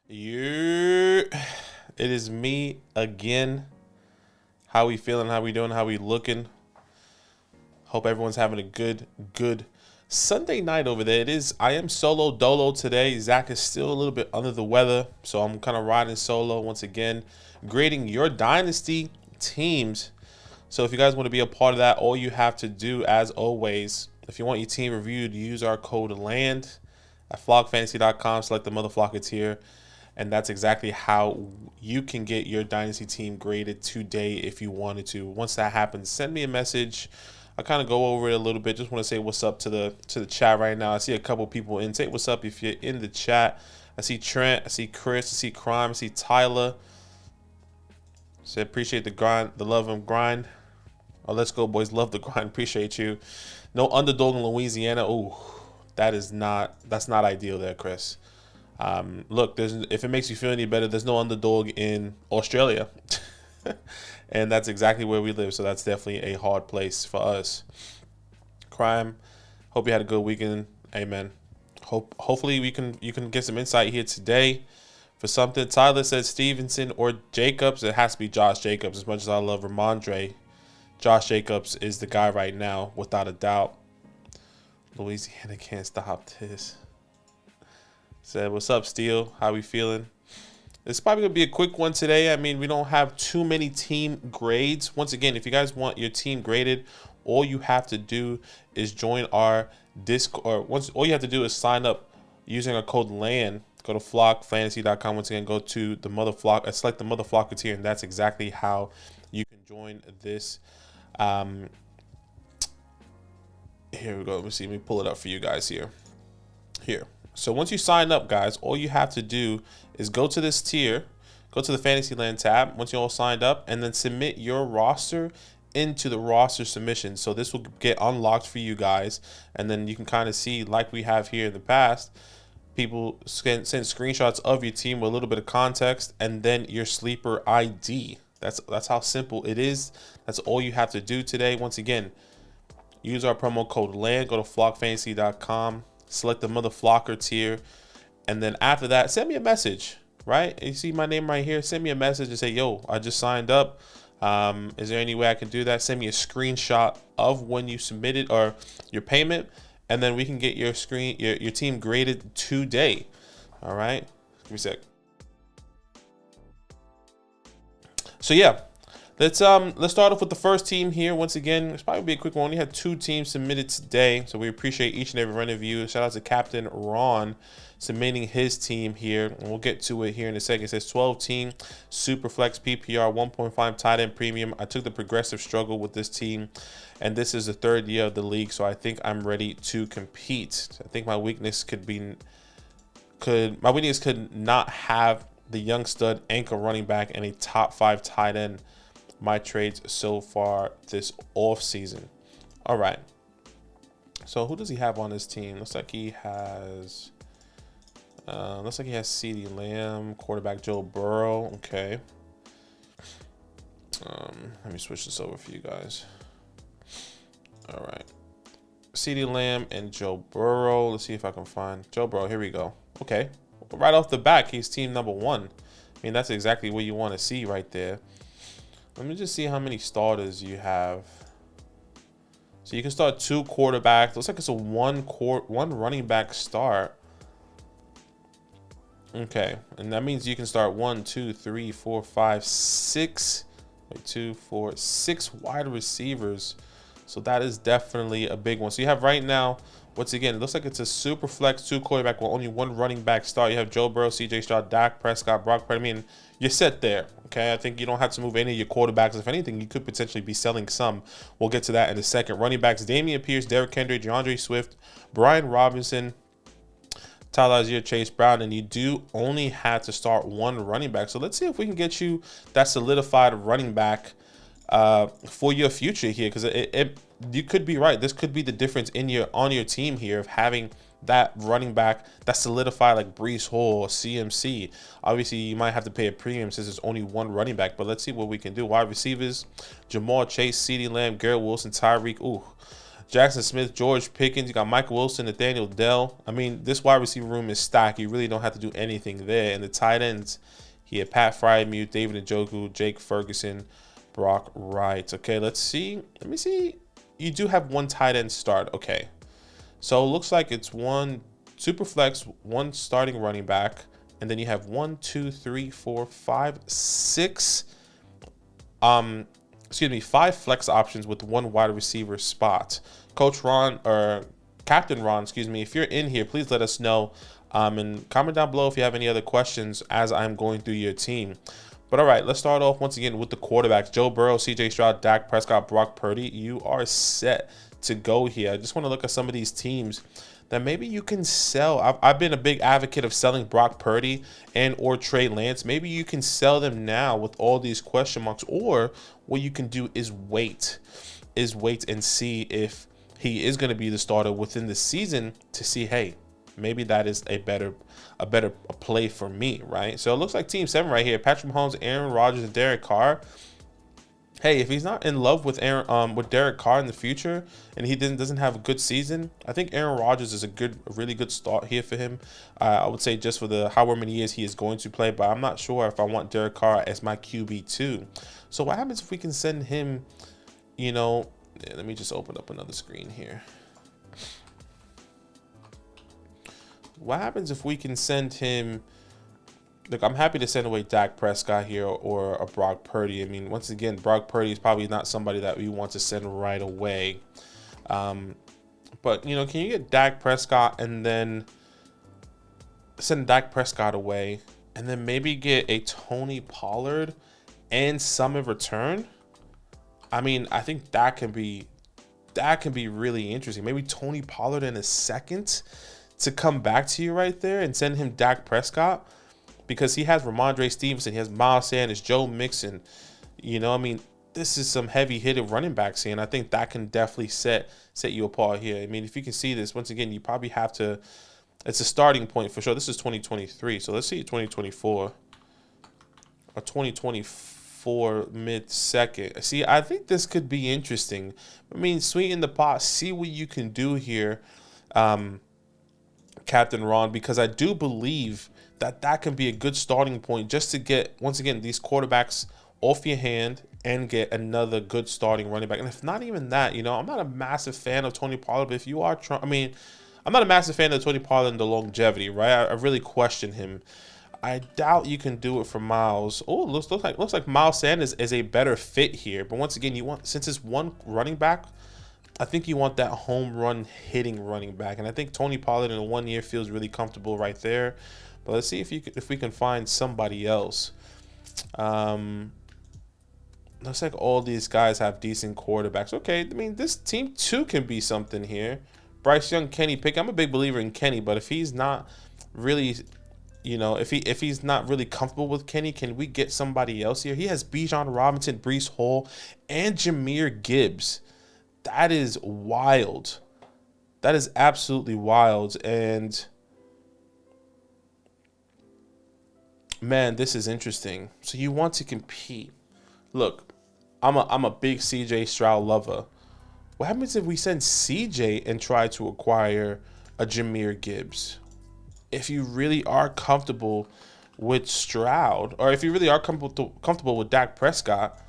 You, it is me again. How we feeling? How we doing? How we looking? Hope everyone's having a good Sunday night over there. I am solo dolo today. Zach is still a little bit under the weather, so I'm kind of riding solo once again, grading your Dynasty teams. So if you guys want to be a part of that, all you have to do, as always, if you want your team reviewed, use our code LAND at FantasyDogPound. Select the mother flocker tier. And that's exactly how you can get your Dynasty team graded today if you wanted to. Once that happens, send me a message. I'll kind of go over it a little bit. Just want to say what's up to the chat right now. I see a couple people in. Say what's up if you're in the chat. I see Trent. I see Chris. I see Crime. I see Tyler. Say appreciate the grind, the love and grind. Oh, let's go, boys. Love the grind. Appreciate you. No underdog in Louisiana. Oh, that's not ideal there, Chris. Look, if it makes you feel any better, there's no underdog in Australia. And that's exactly where we live, so that's definitely a hard place for us. Crime, hope you had a good weekend. Amen. Hopefully you can get some insight here today for something. Tyler said Stevenson or Jacobs. It has to be Josh Jacobs. As much as I love Ramondre, Josh Jacobs is the guy right now, without a doubt. Louisiana can't stop this. Said, what's up, Steele? How we feeling? It's probably going to be a quick one today. I mean, we don't have too many team grades. Once again, if you guys want your team graded, all you have to do is join our Discord. All you have to do is sign up using our code LAN. Go to FantasyDogPound. Once again, go to the mother flock, select the mother flocker tier, and that's exactly how you can join this. Here we go. Let me see. Let me pull it up for you guys here. So once you sign up, guys, all you have to do is go to this tier, go to the Fantasyland tab once you're all signed up, and then submit your roster into the roster submission. So this will get unlocked for you guys, and then you can kind of see, like we have here in the past, people send screenshots of your team with a little bit of context, and then your sleeper ID. That's how simple it is. That's all you have to do today. Once again, use our promo code LAND. Go to flockfantasy.com. Select the mother flocker tier, and then after that, send me a message. Right? You see my name right here. Send me a message and say, "Yo, I just signed up. Is there any way I can do that?" Send me a screenshot of when you submitted or your payment, and then we can get your team graded today. All right. Give me a sec. So yeah. Let's start off with the first team here. Once again, it's probably be a quick one. We only had 2 teams submitted today, so we appreciate each and every one of you. Shout out to Captain Ron submitting his team here, and we'll get to it here in a second. It says 12 team super flex PPR 1.5 tight end premium. I took the progressive struggle with this team, and this is the 3rd year of the league, so I think I'm ready to compete. I think my weakness could not have the young stud anchor running back and a top 5 tight end. My trades so far this off season. All right. So who does he have on his team? Looks like he has CeeDee Lamb, quarterback Joe Burrow. Okay. Let me switch this over for you guys. All right. CeeDee Lamb and Joe Burrow. Let's see if I can find Joe Burrow. Here we go. Okay. Right off the bat, he's team number 1. I mean, that's exactly what you want to see right there. Let me just see how many starters you have. So you can start 2 quarterbacks. Looks like it's a one running back start. Okay, and that means you can start 1, 2, 3, 4, 5, 6. Wait, 2, 4, 6 wide receivers. So that is definitely a big one. So you have right now, once again, it looks like it's a super flex 2 quarterback with only 1 running back start. You have Joe Burrow, CJ Stroud, Dak Prescott, Brock Purdy. I mean, you're set there. Okay, I think you don't have to move any of your quarterbacks. If anything, you could potentially be selling some. We'll get to that in a second. Running backs: Damian Pierce, Derrick Henry, DeAndre Swift, Brian Robinson, Tyler Algier, Chase Brown, and you do only have to start 1 running back. So let's see if we can get you that solidified running back for your future here, because you could be right. This could be the difference on your team here of having that running back that's solidified like Breece Hall or CMC. Obviously, you might have to pay a premium since there's only 1 running back, but let's see what we can do. Wide receivers: Jamar Chase, CeeDee Lamb, Garrett Wilson, Tyreek. Ooh, Jackson Smith, George Pickens. You got Michael Wilson, Nathaniel Dell. I mean, this wide receiver room is stacked. You really don't have to do anything there. And the tight ends, he had Pat Frymuth, David Njoku, Jake Ferguson, Brock Wright. Okay, let's see. Let me see. You do have one tight end start. Okay. So it looks like it's one super flex, one starting running back, and then you have 5, 6 5 flex options with one wide receiver spot. Coach Ron, or Captain Ron, excuse me, if you're in here, please let us know. And comment down below if you have any other questions as I'm going through your team. But all right, let's start off once again with the quarterbacks. Joe Burrow, CJ Stroud, Dak Prescott, Brock Purdy. You are set to go here. I just want to look at some of these teams that maybe you can sell. I've been a big advocate of selling Brock Purdy and or Trey Lance. Maybe you can sell them now with all these question marks, or what you can do is wait and see if he is going to be the starter within the season to see, hey, maybe that is a better play for me, right? So it looks like Team 7 right here: Patrick Mahomes, Aaron Rodgers, and Derek Carr. Hey, if he's not in love with Derek Carr in the future, and he doesn't have a good season, I think Aaron Rodgers is a really good start here for him. I would say just for the however many years he is going to play, but I'm not sure if I want Derek Carr as my QB2. So what happens if we can send him, let me just open up another screen here. What happens if we can send him? Look, I'm happy to send away Dak Prescott here or a Brock Purdy. I mean, once again, Brock Purdy is probably not somebody that we want to send right away. But, can you get Dak Prescott and then send Dak Prescott away and then maybe get a Tony Pollard and some in return? I mean, I think that can be really interesting. Maybe Tony Pollard in a second to come back to you right there and send him Dak Prescott, because he has Ramondre Stevenson, he has Miles Sanders, Joe Mixon. This is some heavy-hitter running backs here, and I think that can definitely set you apart here. I mean, if you can see this, once again, you probably have to – it's a starting point for sure. This is 2023, so let's see 2024. Or 2024 mid-second. See, I think this could be interesting. I mean, sweeten the pot, see what you can do here, Captain Ron, because I do believe that can be a good starting point just to get, once again, these quarterbacks off your hand and get another good starting running back. And if not even that, I'm not a massive fan of Tony Pollard, but if you are I'm not a massive fan of Tony Pollard and the longevity, right? I really question him. I doubt you can do it for Miles. Oh, looks like Miles Sanders is a better fit here. But once again, since it's one running back, I think you want that home run hitting running back. And I think Tony Pollard in 1 year feels really comfortable right there. But let's see if we can find somebody else. Looks like all these guys have decent quarterbacks. Okay, I mean, this team too can be something here. Bryce Young, Kenny Pickett. I'm a big believer in Kenny, but if he's not really, if he's not really comfortable with Kenny, can we get somebody else here? He has Bijan Robinson, Breece Hall, and Jahmyr Gibbs. That is wild. That is absolutely wild. And man, this is interesting. So you want to compete. Look, I'm a big CJ Stroud lover. What happens if we send CJ and try to acquire a Jahmyr Gibbs? If you really are comfortable with Stroud, or if you really are comfortable with Dak Prescott,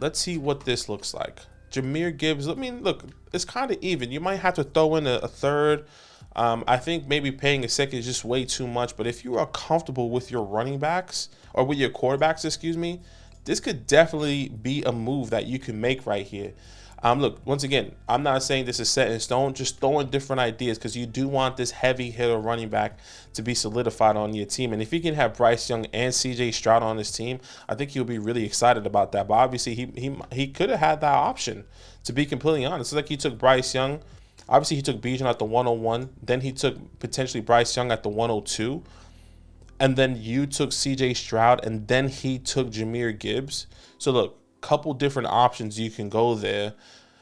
let's see what this looks like. Jahmyr Gibbs, I mean, look, it's kind of even. You might have to throw in a third. I think maybe paying a second is just way too much. But if you are comfortable with your running backs, or with your quarterbacks, excuse me, this could definitely be a move that you can make right here. Look, once again, I'm not saying this is set in stone, just throwing different ideas, because you do want this heavy hitter running back to be solidified on your team. And if you can have Bryce Young and CJ Stroud on his team, I think you'll be really excited about that. But obviously, he could have had that option, to be completely honest. It's like he took Bryce Young. Obviously, he took Bijan at the 101. Then he took potentially Bryce Young at the 102. And then you took CJ Stroud, and then he took Jahmyr Gibbs. So look, couple different options you can go there.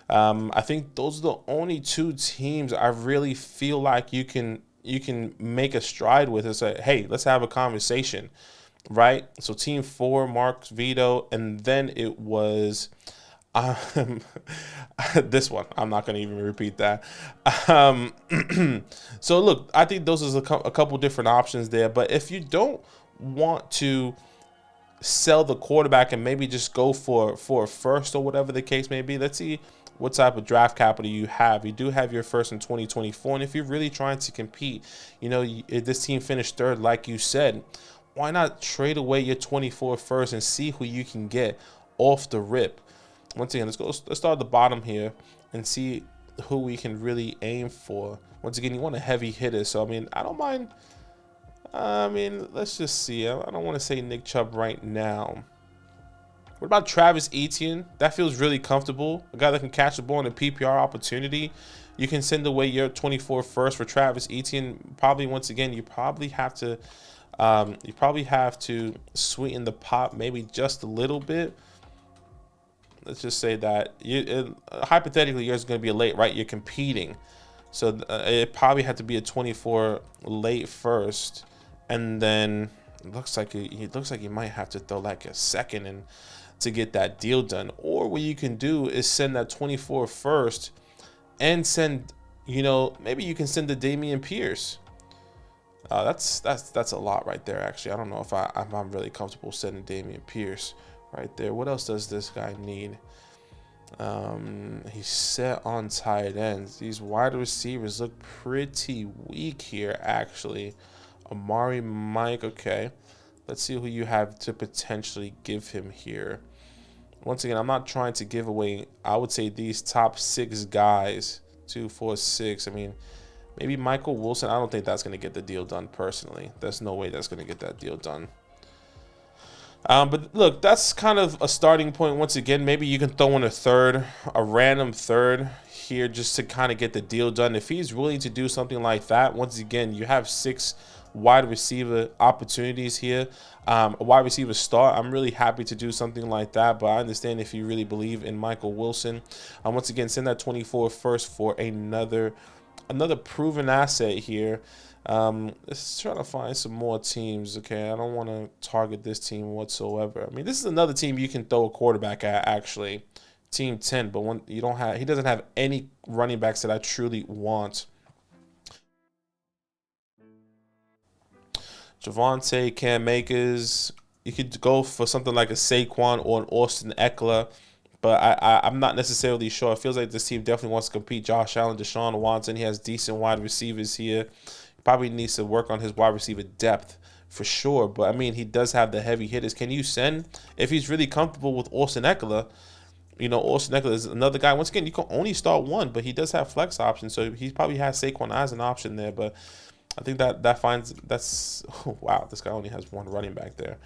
I think those are the only two teams I really feel like you can make a stride with and say, hey, let's have a conversation, right? So team 4, Mark Vito, and then it was Um, this one, I'm not going to even repeat that. Um, so look, I think those is a couple different options there. But if you don't want to sell the quarterback and maybe just go for a first or whatever the case may be, let's see what type of draft capital you have. You do have your first in 2024, and if you're really trying to compete, if this team finished third, like you said, why not trade away your 24 first and see who you can get off the rip? Once again, let's start at the bottom here and see who we can really aim for. Once again, you want a heavy hitter, so I mean, I don't mind. Let's just see. I don't want to say Nick Chubb right now. What about Travis Etienne? That feels really comfortable. A guy that can catch the ball in a PPR opportunity. You can send away your 24 first for Travis Etienne. Probably, once again, you probably have to sweeten the pot maybe just a little bit. Let's just say that hypothetically yours is going to be a late, right? You're competing, so it probably had to be a 24 late first, and then it looks like you might have to throw like a second in to get that deal done. Or what you can do is send that 24 first and send, maybe you can send the Dameon Pierce. That's a lot right there. Actually, I don't know if I'm really comfortable sending Dameon Pierce right there. What else does this guy need? He's set on tight ends. These wide receivers look pretty weak here, actually. Amari Mike, okay. Let's see who you have to potentially give him here. Once again, I'm not trying to give away, I would say, these top 6 guys. 2, 4, 6. I mean, maybe Michael Wilson. I don't think that's going to get the deal done personally. There's no way that's going to get that deal done. But look, that's kind of a starting point. Once again, maybe you can throw in a random third here just to kind of get the deal done. If he's willing to do something like that, once again, you have 6 wide receiver opportunities here, a wide receiver start. I'm really happy to do something like that, but I understand if you really believe in Michael Wilson. Once again, send that 24 first for another proven asset here. Let's try to find some more teams. Okay, I don't want to target this team whatsoever. I mean, this is another team you can throw a quarterback at, actually, team 10. But he doesn't have any running backs that I truly want. Javonte, Cam Akers. You could go for something like a Saquon or an Austin Eckler. But I'm not necessarily sure. It feels like this team definitely wants to compete. Josh Allen, Deshaun Watson. He has decent wide receivers here. He probably needs to work on his wide receiver depth for sure. But, I mean, he does have the heavy hitters. Can you send, if he's really comfortable with Austin Eckler, Austin Eckler is another guy. Once again, you can only start one, but he does have flex options. So he probably has Saquon as an option there. But I think that's wow, this guy only has one running back there.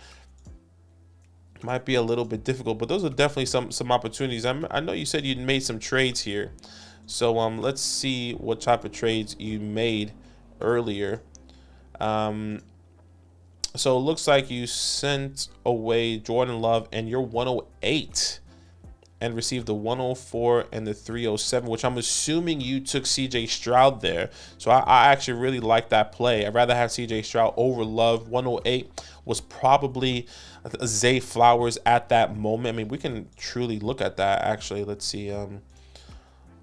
Might be a little bit difficult, but those are definitely some opportunities. I know you said you'd made some trades here, so let's see what type of trades you made earlier. So it looks like you sent away Jordan Love and your 108 and received the 104 and the 307, which I'm assuming you took CJ Stroud there. So I actually really like that play. I'd rather have CJ Stroud over Love. 108 was probably Zay Flowers at that moment. I mean, we can truly look at that, actually. Let's see.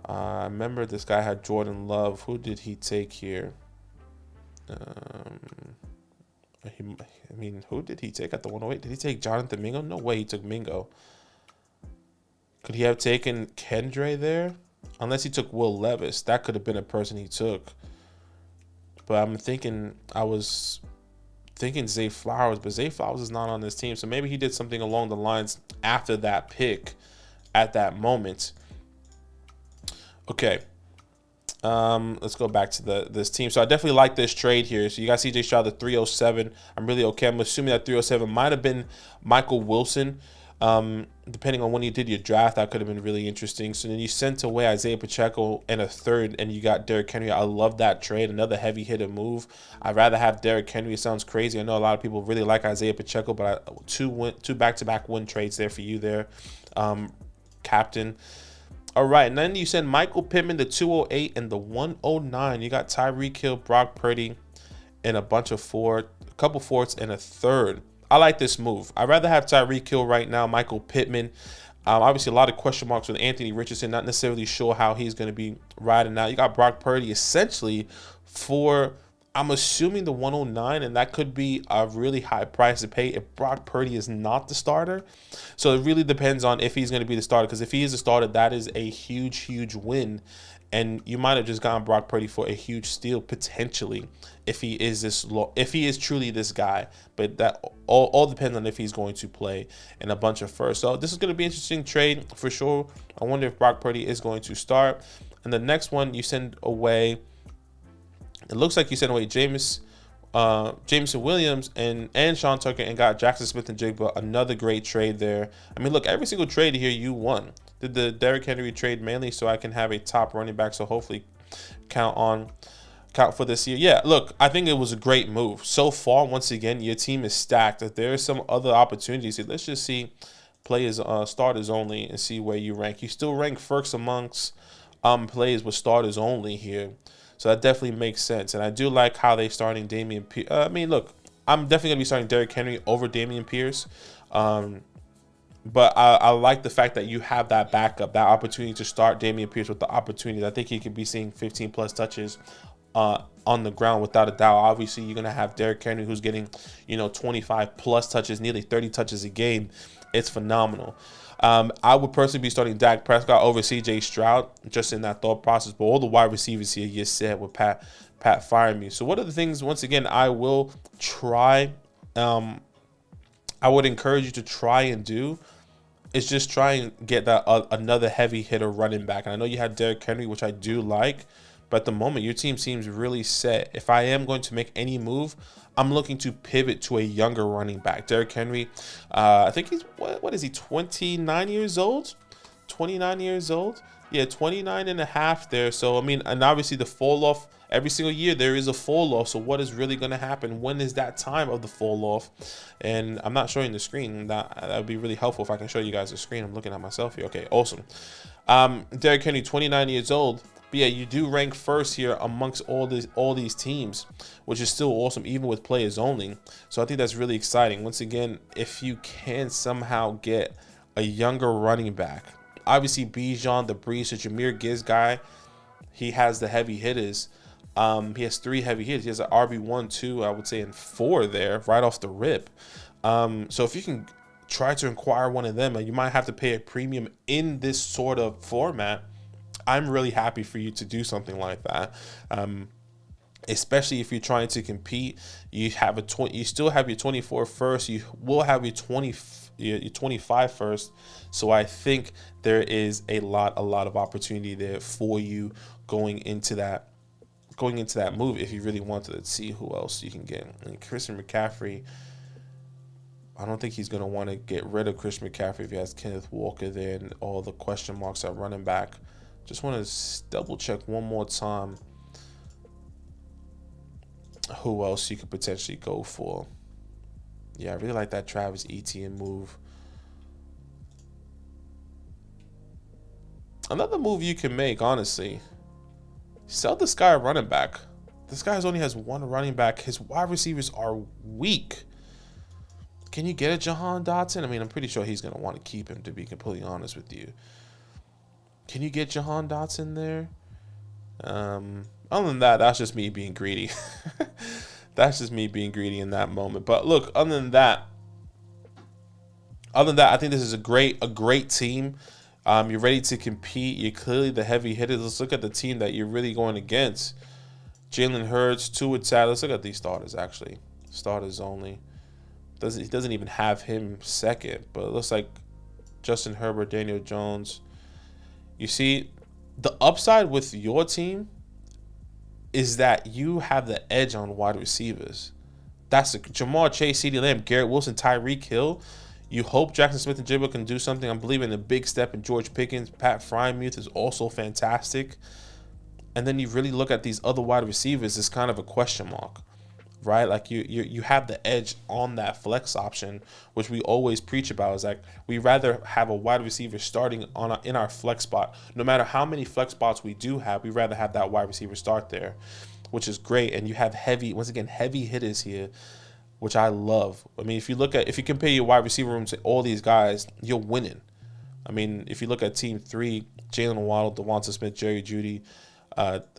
I remember this guy had Jordan Love. Who did he take here? Who did he take at the 108? Did he take Jonathan Mingo? No way he took Mingo. Could he have taken Kendre there? Unless he took Will Levis. That could have been a person he took. But I was thinking Zay Flowers, but Zay Flowers is not on this team. So maybe he did something along the lines after that pick at that moment. Okay. Let's go back to this team. So I definitely like this trade here. So you got CJ Stroud, the 307. I'm really okay. I'm assuming that 307 might have been Michael Wilson. Depending on when you did your draft, that could have been really interesting. So then you sent away Isaiah Pacheco and a third, and you got Derrick Henry. I love that trade. Another heavy hitter move. I'd rather have Derrick Henry. It sounds crazy. I know a lot of people really like Isaiah Pacheco, but two back-to-back win trades there for you there, Captain. All right, and then you send Michael Pittman, the 208 and the 109. You got Tyreek Hill, Brock Purdy, and a couple fourths and a third. I like this move. I'd rather have Tyreek Hill right now, Michael Pittman. Obviously, a lot of question marks with Anthony Richardson. Not necessarily sure how he's going to be riding out. You got Brock Purdy essentially for, I'm assuming, the 109, and that could be a really high price to pay if Brock Purdy is not the starter. So it really depends on if he's going to be the starter, because if he is the starter, that is a huge, huge win. And you might have just gotten Brock Purdy for a huge steal potentially if he is if he is truly this guy. But that all depends on if he's going to play in a bunch of firsts. So this is going to be an interesting trade for sure. I wonder if Brock Purdy is going to start. And the next one you send away, it looks like you sent away Jameson Williams and Sean Tucker and got Jackson Smith-Njigba. Another great trade there. I mean, look, every single trade here you won. Did the Derrick Henry trade mainly so I can have a top running back, so hopefully count for this year. Yeah, look, I think it was a great move. So far, once again, your team is stacked. If there are some other opportunities here, let's just see players, starters only, and see where you rank. You still rank first amongst players with starters only here. So that definitely makes sense. And I do like how they starting Dameon Pierce. I mean, look, I'm definitely going to be starting Derrick Henry over Dameon Pierce. But I like the fact that you have that backup, that opportunity to start Dameon Pierce with the opportunity. I think he could be seeing 15-plus touches on the ground without a doubt. Obviously, you're going to have Derrick Henry who's getting, 25-plus touches, nearly 30 touches a game. It's phenomenal. I would personally be starting Dak Prescott over C.J. Stroud, just in that thought process. But all the wide receivers here, you said, with Pat firing me. So what are the things, once again, I will try, I would encourage you to try and do is just try and get that another heavy hitter running back. And I know you have Derrick Henry, which I do like, but at the moment your team seems really set. If I am going to make any move, I'm looking to pivot to a younger running back. Derrick Henry, I think he's, what is he, 29 years old? 29 years old? Yeah, 29 and a half there. So, I mean, and obviously the fall off, every single year there is a fall off. So what is really going to happen? When is that time of the fall off? And I'm not showing the screen. That would be really helpful if I can show you guys the screen. I'm looking at myself here. Okay, awesome. Derrick Henry, 29 years old. But yeah, you do rank first here amongst all these teams, which is still awesome, even with players only. So I think that's really exciting. Once again, if you can somehow get a younger running back, obviously Bijan, the Brees, the Jahmyr Gibbs guy, he has the heavy hitters. He has 3 heavy hitters. He has an RB1, 2, I would say, and 4 there right off the rip. So if you can try to acquire one of them, you might have to pay a premium in this sort of format. I'm really happy for you to do something like that. Especially if you're trying to compete, you still have your 24 first. You will have your 25 first. So I think there is a lot of opportunity there for you going into that move if you really wanted. Let's see who else you can get. I mean, Christian McCaffrey, I don't think he's going to want to get rid of Christian McCaffrey if he has Kenneth Walker there and all the question marks at running back. Just want to double check one more time who else you could potentially go for. Yeah, I really like that Travis Etienne move. Another move you can make, honestly, sell this guy a running back. This guy only has 1 running back. His wide receivers are weak. Can you get a Jahan Dotson? I mean, I'm pretty sure he's going to want to keep him, to be completely honest with you. Can you get Jahan Dotson there? Other than that, that's just me being greedy. That's just me being greedy in that moment. But look, other than that, I think this is a great team. You're ready to compete. You're clearly the heavy hitters. Let's look at the team that you're really going against. Jalen Hurts, Tua Tagovailoa. Let's look at these starters, actually. Starters only. He doesn't even have him second, but it looks like Justin Herbert, Daniel Jones. You see, the upside with your team is that you have the edge on wide receivers. That's Jamar Chase, CeeDee Lamb, Garrett Wilson, Tyreek Hill. You hope Jackson Smith-Njigba can do something. I'm believing a big step in George Pickens. Pat Freiermuth is also fantastic. And then you really look at these other wide receivers, it's kind of a question mark, right? Like you have the edge on that flex option, which we always preach about. Is like we rather have a wide receiver starting in our flex spot. No matter how many flex spots we do have, we rather have that wide receiver start there, which is great. And you have heavy hitters here, which I love. I mean, if you compare your wide receiver room to all these guys, you're winning. I mean, if you look at team 3, Jalen Waddle, Devonta Smith, Jerry Jeudy,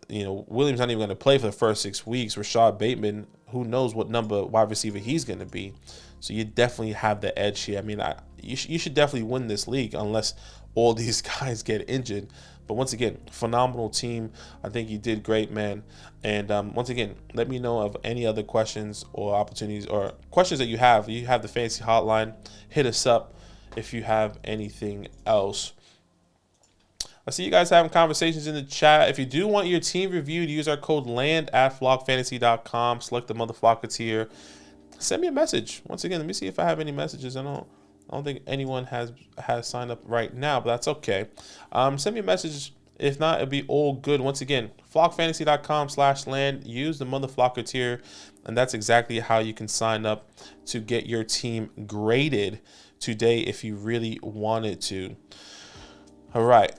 Williams not even going to play for the first 6 weeks. Rashad Bateman, who knows what number wide receiver he's going to be. So you definitely have the edge here. I mean, you should definitely win this league unless all these guys get injured. But once again, phenomenal team. I think you did great, man. And once again, let me know of any other questions or opportunities or questions that you have. You have the fantasy hotline. Hit us up if you have anything else. I see you guys having conversations in the chat. If you do want your team reviewed, use our code LAND at flockfantasy.com. Select the Motherflocker tier. Send me a message. Once again, let me see if I have any messages. I don't think anyone has signed up right now, but that's okay. Send me a message. If not, it'll be all good. Once again, flockfantasy.com/land. Use the Motherflocker tier, and that's exactly how you can sign up to get your team graded today if you really wanted to. All right.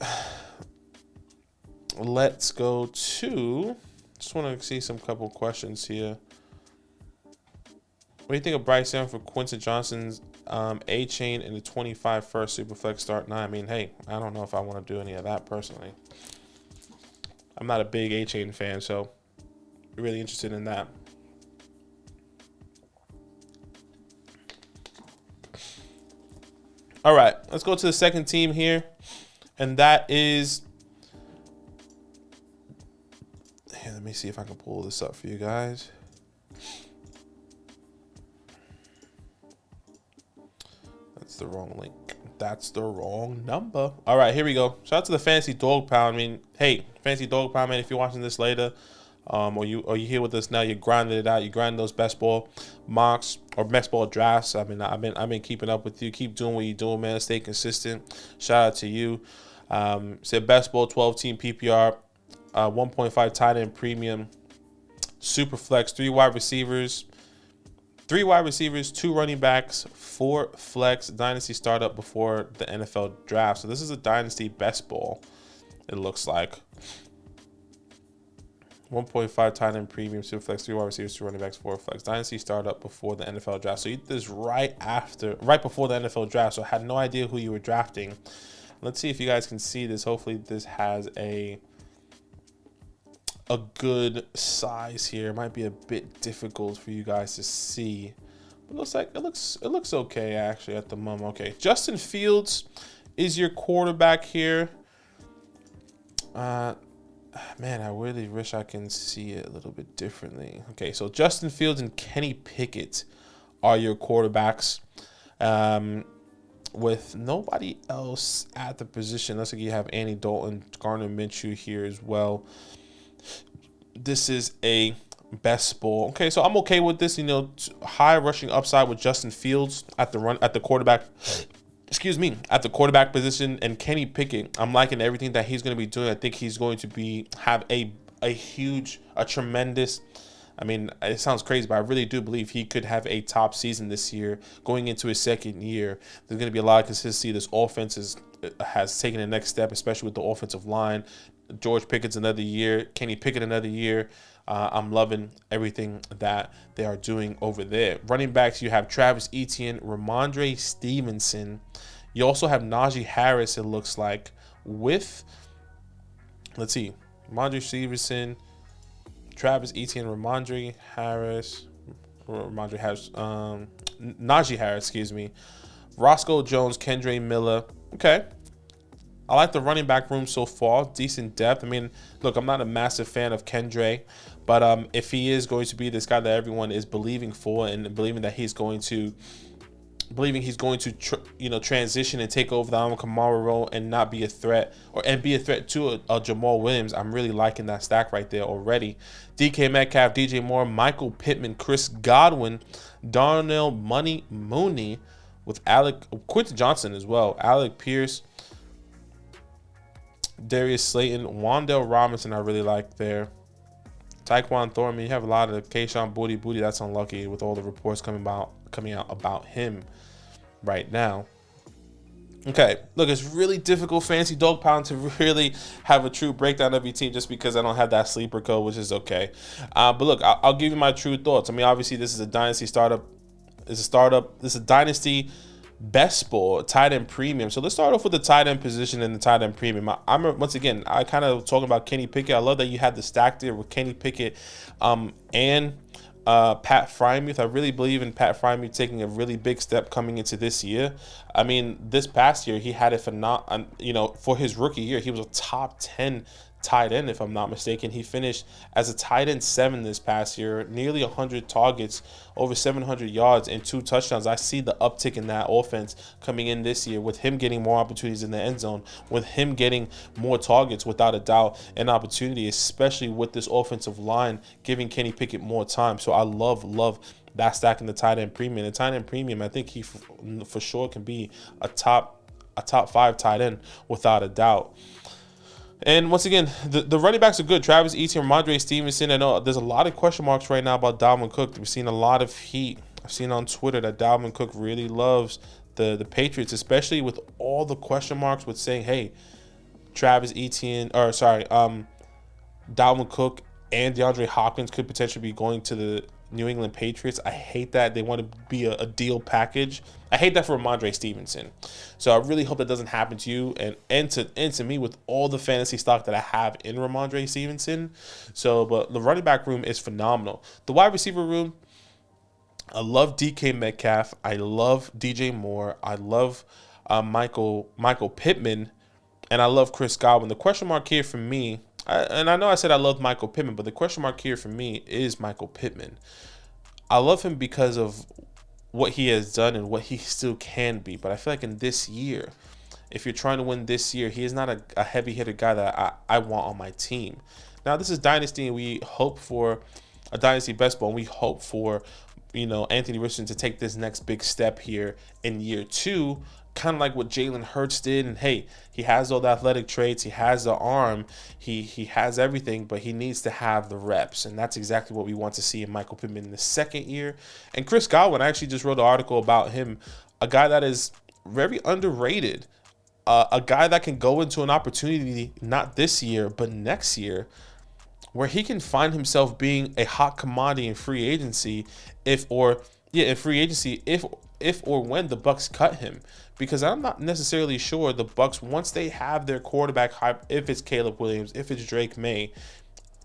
Let's go to, just want to see some couple questions here. What do you think of Bryce Young for Quentin Johnson's A-chain in the 25 first Superflex start 9? I mean, hey, I don't know if I want to do any of that personally. I'm not a big A-chain fan, so really interested in that. All right, let's go to the second team here, and that is, here, let me see if I can pull this up for you guys. That's the wrong link. That's the wrong number. All right, here we go. Shout out to the Fantasy Dog Pound. I mean, hey, Fantasy Dog Pound, man, if you're watching this later, or you here with us now, you're grinding it out. You grind those best ball mocks or best ball drafts. I mean, I've been keeping up with you. Keep doing what you're doing, man. Stay consistent. Shout out to you. Said best ball 12 team PPR, 1.5 tight end premium, super flex, 3 wide receivers, 2 running backs, 4 flex, dynasty startup before the NFL draft. So this is a dynasty best ball, it looks like. 1.5 tight end premium, super flex, 3 wide receivers, 2 running backs, 4 flex, dynasty startup before the NFL draft. So you did this right before the NFL draft. So I had no idea who you were drafting. Let's see if you guys can see this. Hopefully this has a good size here. It might be a bit difficult for you guys to see. It looks like it looks okay actually at the moment. Okay, Justin Fields is your quarterback here. Man, I really wish I can see it a little bit differently. Okay, so Justin Fields and Kenny Pickett are your quarterbacks. With nobody else at the position. Looks like you have Andy Dalton, Gardner Minshew here as well. This is a best ball. Okay, so I'm okay with this. You know, high rushing upside with Justin Fields at the quarterback. At the quarterback position, and Kenny Pickett. I'm liking everything that he's going to be doing. I think he's going to have a tremendous. I mean, it sounds crazy, but I really do believe he could have a top season this year. Going into his second year, there's going to be a lot of consistency. This offense has taken the next step, especially with the offensive line. George Pickett's another year. Kenny Pickett another year. I'm loving everything that they are doing over there. Running backs, you have Travis Etienne, Ramondre Stevenson. You also have Najee Harris, it looks like, with, let's see, Ramondre Stevenson, Travis Etienne, Najee Harris, excuse me, Roscoe Jones, Kendre Miller. Okay. I like the running back room so far. Decent depth. I mean, look, I'm not a massive fan of Kendre, but if he is going to be this guy that everyone is believing for and believing that he's going to transition and take over the Alvin Kamara role and not be a threat and be a threat to a Jamal Williams, I'm really liking that stack right there already. DK Metcalf, DJ Moore, Michael Pittman, Chris Godwin, Darnell Mooney with Quentin Johnson as well, Alec Pierce, Darius Slayton, Wan'Dale Robinson I really like there. Tyquan Thornton, you have a lot of Kayshon Boutte. That's unlucky with all the reports coming out about him right now. Okay, look, it's really difficult, Fantasy Dog Pound, to really have a true breakdown of your team just because I don't have that sleeper code, which is okay. But look, I'll give you my true thoughts. I mean, obviously, this is a dynasty startup. This is a dynasty best ball, tight end premium. So let's start off with the tight end position and the tight end premium. I'm once again, I kind of talking about Kenny Pickett. I love that you had the stack there with Kenny Pickett and Pat Frymuth. I really believe in Pat Frymuth taking a really big step coming into this year. I mean, this past year he had it for his rookie year, he was a top 10 tight end, if I'm not mistaken. He finished as a tight end 7 this past year, nearly 100 targets, over 700 yards, and 2 touchdowns. I see the uptick in that offense coming in this year with him getting more opportunities in the end zone, with him getting more targets, without a doubt, an opportunity, especially with this offensive line giving Kenny Pickett more time. So I love that stack in the tight end premium. The tight end premium, I think he for sure can be a top 5 tight end without a doubt. And once again, the running backs are good. Travis Etienne, Ramondre Stevenson. I know there's a lot of question marks right now about Dalvin Cook. We've seen a lot of heat. I've seen on Twitter that Dalvin Cook really loves the Patriots, especially with all the question marks with saying, hey, Dalvin Cook and DeAndre Hopkins could potentially be going to the New England Patriots. I hate that. They want to be a deal package. I hate that for Ramondre Stevenson. So I really hope that doesn't happen to you and to me with all the fantasy stock that I have in Ramondre Stevenson. So, but the running back room is phenomenal. The wide receiver room, I love DK Metcalf. I love DJ Moore. I love Michael Pittman, and I love Chris Godwin. The question mark here for me, and I know I said I love Michael Pittman, but the question mark here for me is Michael Pittman. I love him because of what he has done and what he still can be. But I feel like in this year, if you're trying to win this year, he is not a heavy hitter guy that I want on my team. Now, this is Dynasty, and we hope for a Dynasty best ball, and we hope for, Anthony Richardson to take this next big step here in year 2, kind of like what Jalen Hurts did. And hey, he has all the athletic traits, he has the arm, he has everything, but he needs to have the reps, and that's exactly what we want to see in Michael Pittman in the second year. And Chris Godwin, I actually just wrote an article about him, a guy that is very underrated, a guy that can go into an opportunity not this year but next year, where he can find himself being a hot commodity in free agency if or when the Bucks cut him. Because I'm not necessarily sure the Bucks, once they have their quarterback hype, if it's Caleb Williams, if it's Drake May,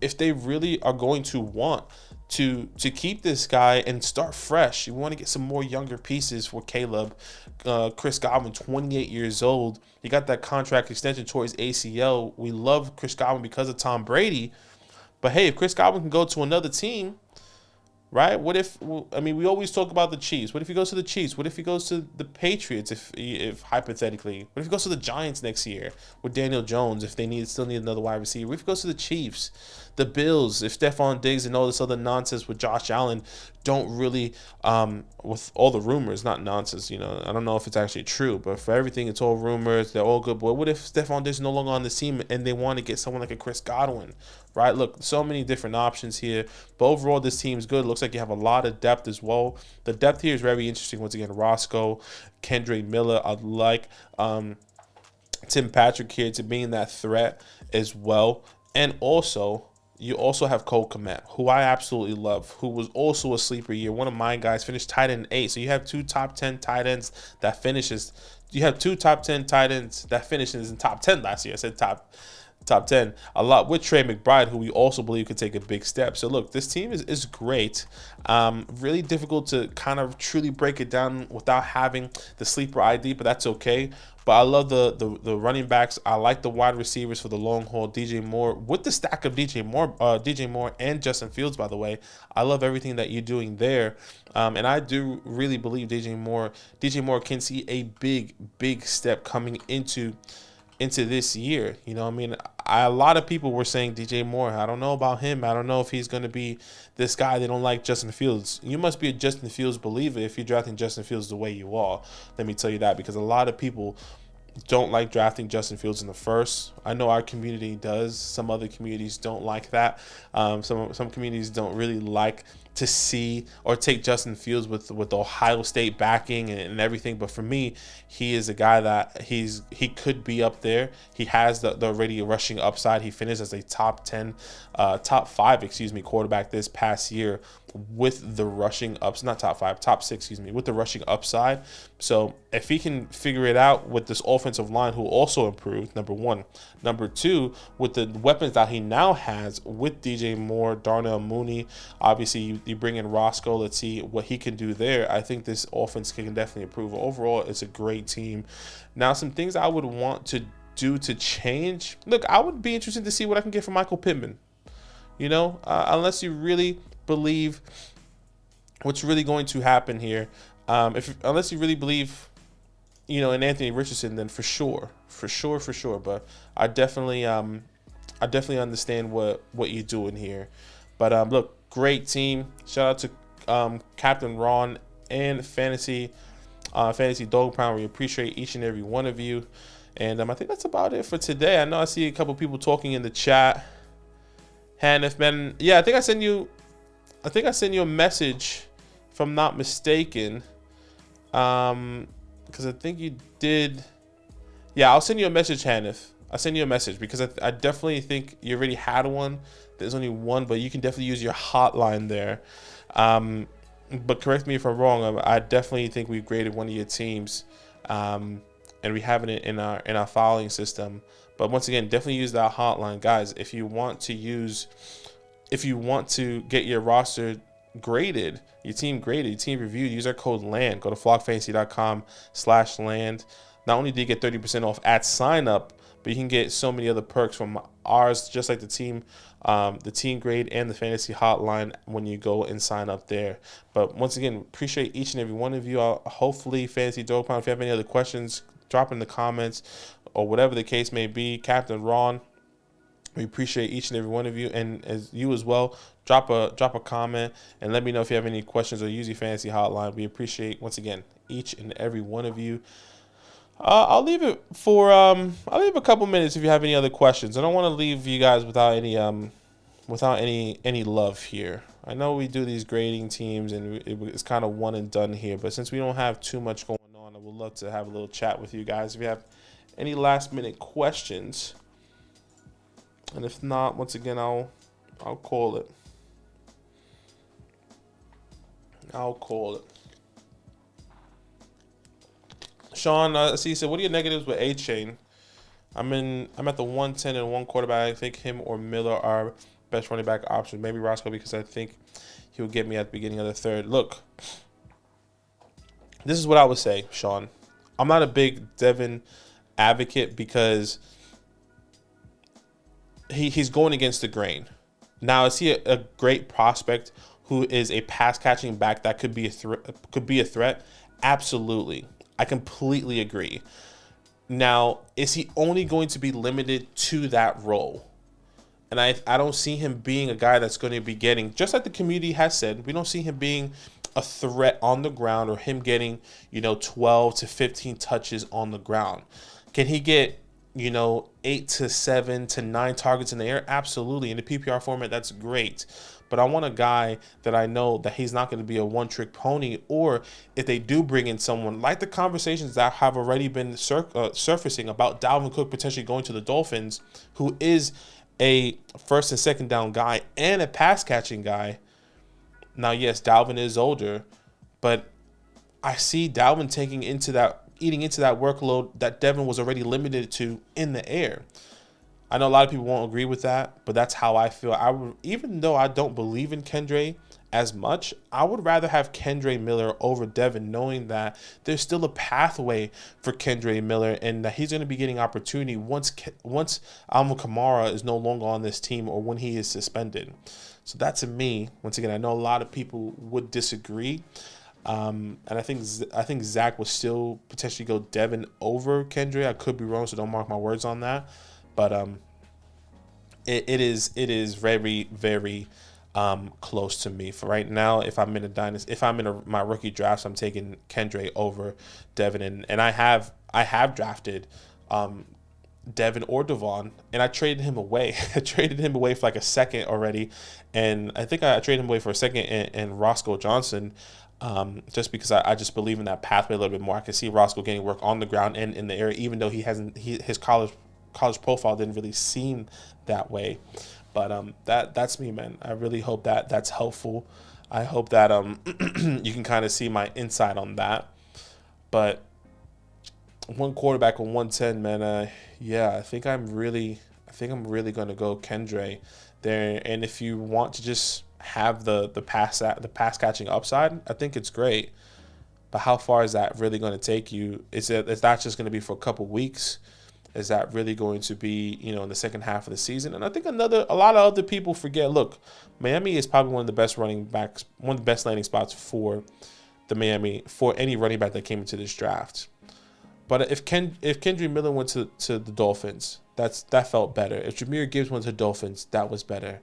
if they really are going to want to keep this guy and start fresh. You want to get some more younger pieces for Caleb. Chris Godwin, 28 years old. He got that contract extension towards ACL. We love Chris Godwin because of Tom Brady. But hey, if Chris Godwin can go to another team, right? What if, we always talk about the Chiefs. What if he goes to the Chiefs? What if he goes to the Patriots, if hypothetically? What if he goes to the Giants next year with Daniel Jones, if they still need another wide receiver? What if he goes to the Chiefs, the Bills, if Stephon Diggs and all this other nonsense with Josh Allen don't really, with all the rumors, not nonsense, I don't know if it's actually true, but for everything, it's all rumors, they're all good. But what if Stephon Diggs is no longer on the team and they want to get someone like a Chris Godwin, right? Look, so many different options here, but overall, this team's good. Looks like you have a lot of depth as well. The depth here is very interesting. Once again, Roscoe, Kendrick Miller, I like Tim Patrick here to being that threat as well. And also, you also have Cole Kmet, who I absolutely love, who was also a sleeper year. One of my guys finished tight end 8. So you have 2 top 10 tight ends that finishes. You have 2 top 10 tight ends that finishes in top 10 last year. I said top 10 a lot with Trey McBride, who we also believe could take a big step. So look, this team is great. Really difficult to kind of truly break it down without having the sleeper ID, but that's okay. But I love the running backs. I like the wide receivers for the long haul. DJ Moore, with the stack of DJ Moore and Justin Fields, by the way. I love everything that you're doing there. And I do really believe DJ Moore can see a big step coming into this year. A lot of people were saying DJ Moore, I don't know about him. I don't know if he's going to be this guy. They don't like Justin Fields. You must be a Justin Fields believer if you're drafting Justin Fields the way you are. Let me tell you that, because a lot of people don't like drafting Justin Fields in the first. I know our community does. Some other communities don't like that. Some communities don't really like to see or take Justin Fields with the Ohio State backing and everything. But for me, he is a guy that he could be up there. He has the already rushing upside. He finished as a top 5, quarterback this past year with the rushing ups, not top 5, top 6, with the rushing upside. So if he can figure it out with this offensive line, who also improved, number one. Number two, with the weapons that he now has with DJ Moore, Darnell Mooney, obviously you bring in Roscoe. Let's see what he can do there. I think this offense can definitely improve. Overall, it's a great team. Now, some things I would want to do to change. Look, I would be interested to see what I can get from Michael Pittman. Unless you really believe what's really going to happen here. Unless you really believe, in Anthony Richardson, then for sure. But I definitely understand what you're doing here. But look, great team. Shout out to Captain Ron and Fantasy Dog Pound. We appreciate each and every one of you. And I think that's about it for today. I know I see a couple people talking in the chat. Hanif, man, yeah, I think I sent you a message, if I'm not mistaken. Because I think you did. Yeah, I'll send you a message, Hanif. I'll send you a message because I definitely think you already had one. There's only one, but you can definitely use your hotline there. But correct me if I'm wrong. I definitely think we've graded one of your teams, and we have it in our filing system. But once again, definitely use that hotline, guys. If you want to get your roster graded, your team graded, your team reviewed, use our code LAND. Go to flockfantasy.com/land. Not only do you get 30% off at sign up, but you can get so many other perks from ours, just like the team grade and the fantasy hotline when you go and sign up there. But once again, appreciate each and every one of you. Hopefully, Fantasy Dog Pound, if you have any other questions, drop in the comments or whatever the case may be. Captain Ron, we appreciate each and every one of you, and as you as well, drop a comment and let me know if you have any questions or use your fantasy hotline. We appreciate, once again, each and every one of you. I'll leave it for a couple minutes if you have any other questions. I don't want to leave you guys without any love here. I know we do these grading teams and it's kind of one and done here, but since we don't have too much going on, I would love to have a little chat with you guys if you have any last minute questions. And if not, once again, I'll call it. Sean, I see you said, what are your negatives with A-Chain? I'm at the 110 and one quarterback. I think him or Miller are best running back options. Maybe Roscoe, because I think he'll get me at the beginning of the third. Look, this is what I would say, Sean. I'm not a big Devin advocate because he's going against the grain. Now, is he a great prospect who is a pass catching back that could be a threat? Absolutely. I completely agree. Now, is he only going to be limited to that role? And I don't see him being a guy that's going to be getting, just like the community has said, we don't see him being a threat on the ground or him getting, 12 to 15 touches on the ground. Can he get, 8 to 7 to 9 targets in the air? Absolutely. In the PPR format, that's great. But I want a guy that I know that he's not going to be a one-trick pony, or if they do bring in someone like the conversations that have already been surfacing about Dalvin Cook potentially going to the Dolphins, who is a first and second down guy and a pass-catching guy. Now, yes, Dalvin is older, but I see Dalvin eating into that workload that Devin was already limited to in the air. I know a lot of people won't agree with that, but that's how I feel. Even though I don't believe in Kendre as much, I would rather have Kendre Miller over Devin, knowing that there's still a pathway for Kendre Miller and that he's going to be getting opportunity once Alvin Kamara is no longer on this team or when he is suspended. So that, to me, once again, I know a lot of people would disagree. And I think Zach would still potentially go Devin over Kendre. I could be wrong, so don't mark my words on that. But it is very, very close to me. For right now, if I'm in a dynasty, if I'm in my rookie drafts, I'm taking Kendre over Devin, and I have drafted Devin or Devon, and I traded him away. I traded him away for like a second already, and I think I traded him away for a second and Roscoe Johnson, just because I just believe in that pathway a little bit more. I can see Roscoe getting work on the ground and in the air, even though his college profile didn't really seem that way. But that's me, man. I really hope that that's helpful. I hope that you can kind of see my insight on that. But one quarterback on 110, man. Yeah, I think I'm really going to go Kendre there. And if you want to just have the pass catching upside, I think it's great. But how far is that really going to take you? Is that just going to be for a couple weeks? Is that really going to be, in the second half of the season? And I think a lot of other people forget, look, Miami is probably one of the best landing spots for any running back that came into this draft. But if Kendry Miller went to the Dolphins, that felt better. If Jahmyr Gibbs went to the Dolphins, that was better.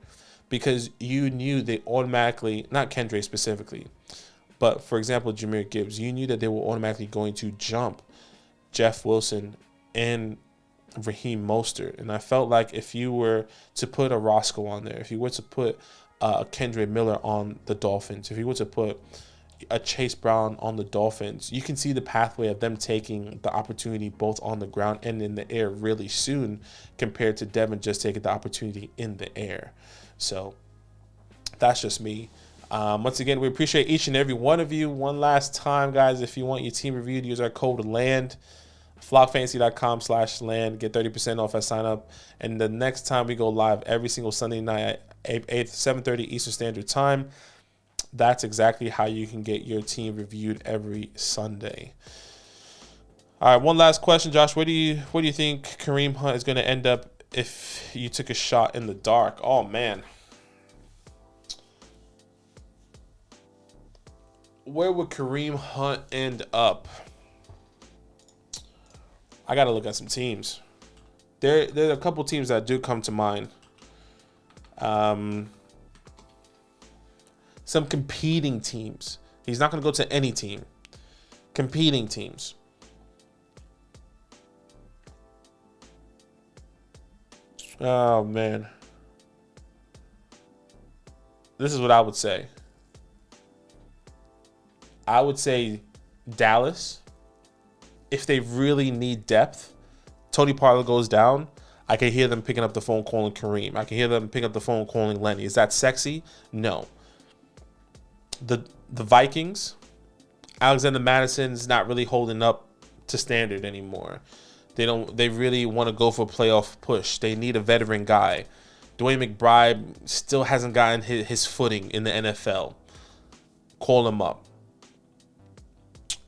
Because you knew they automatically, not Kendry specifically, but for example, Jahmyr Gibbs, you knew that they were automatically going to jump Jeff Wilson and Raheem Mostert. And I felt like if you were to put a Roscoe on there, if you were to put a Kendry Miller on the Dolphins, if you were to put a Chase Brown on the Dolphins, you can see the pathway of them taking the opportunity both on the ground and in the air really soon, compared to Devin just taking the opportunity in the air. So that's just me. Once again, we appreciate each and every one of you. One last time, guys, if you want your team reviewed, use our code LAND. FlockFantasy.com/land. Get 30% off at sign up. And the next time we go live every single Sunday night at 7:30 Eastern Standard Time, that's exactly how you can get your team reviewed every Sunday. All right, one last question, Josh. Where do you think Kareem Hunt is going to end up if you took a shot in the dark? Oh, man. Where would Kareem Hunt end up? I got to look at some teams. There are a couple teams that do come to mind. Some competing teams. He's not going to go to any team. Competing teams. Oh, man. This is what I would say. I would say Dallas. If they really need depth, Tony Pollard goes down, I can hear them picking up the phone calling Kareem. I can hear them picking up the phone calling Lenny. Is that sexy? No. The Vikings, Alexander Madison's not really holding up to standard anymore. They really want to go for a playoff push. They need a veteran guy. Dwayne McBride still hasn't gotten his footing in the NFL. Call him up.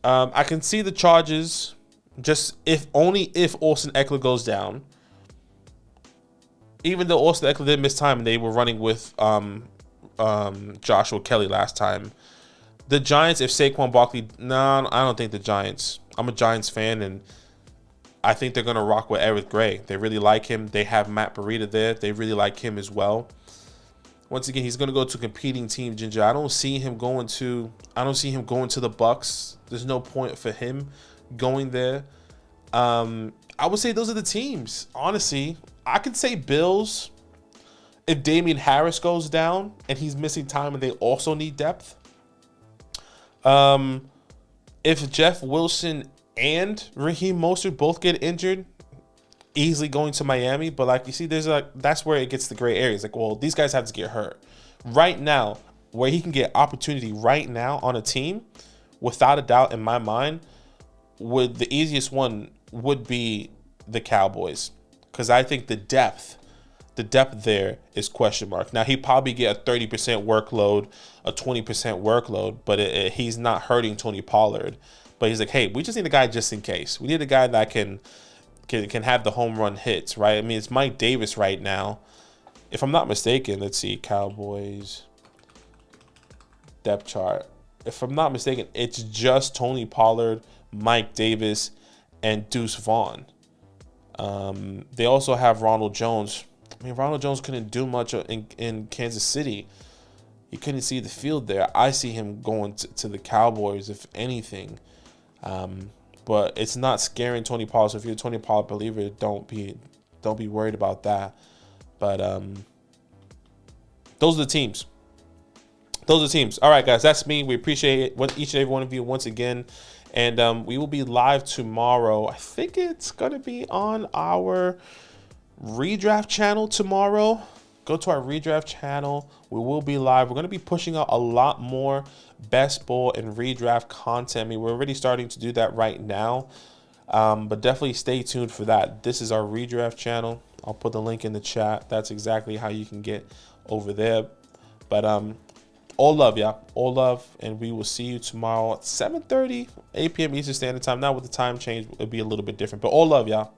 I can see the Chargers, just if Austin Eckler goes down. Even though Austin Eckler did miss time and they were running with Joshua Kelly last time. The Giants, if Saquon Barkley, no, I don't think the Giants. I'm a Giants fan, and I think they're going to rock with Eric Gray. They really like him. They have Matt Breida there. They really like him as well. Once again, he's going to go to a competing team, Ginger. I don't see him going to the Bucks. There's no point for him going there. I would say those are the teams. Honestly, I could say Bills if Damian Harris goes down and he's missing time and they also need depth. If Jeff Wilson and Raheem Mostert both get injured, easily going to Miami. But like you see, that's where it gets the gray areas. Like, well, these guys have to get hurt. Right now, where he can get opportunity right now on a team, without a doubt in my mind, the easiest one would be the Cowboys. Because I think the depth there is question mark. Now, he probably get a 30% workload, a 20% workload, but he's not hurting Tony Pollard. But he's like, hey, we just need a guy just in case. We need a guy that can have the home run hits, right? I mean, it's Mike Davis right now. If I'm not mistaken, let's see, Cowboys depth chart. If I'm not mistaken, it's just Tony Pollard, Mike Davis, and Deuce Vaughn. They also have Ronald Jones. I mean, Ronald Jones couldn't do much in Kansas City. He couldn't see the field there. I see him going to the Cowboys, if anything. but it's not scaring Tony Pollard. So if you're a Tony Pollard believer, don't be worried about that. But those are the teams. Those are the teams. All right, guys, that's me. We appreciate it, each and every one of you once again. And we will be live tomorrow. I think it's going to be on our redraft channel tomorrow. Go to our redraft channel. We will be live. We're going to be pushing out a lot more best ball and redraft content. I mean, we're already starting to do that right now. But definitely stay tuned for that. This is our redraft channel. I'll put the link in the chat. That's exactly how you can get over there. But all love, y'all. All love. And we will see you tomorrow at 7:30, 8 p.m. Eastern Standard Time. Now with the time change, it'll be a little bit different. But all love, y'all.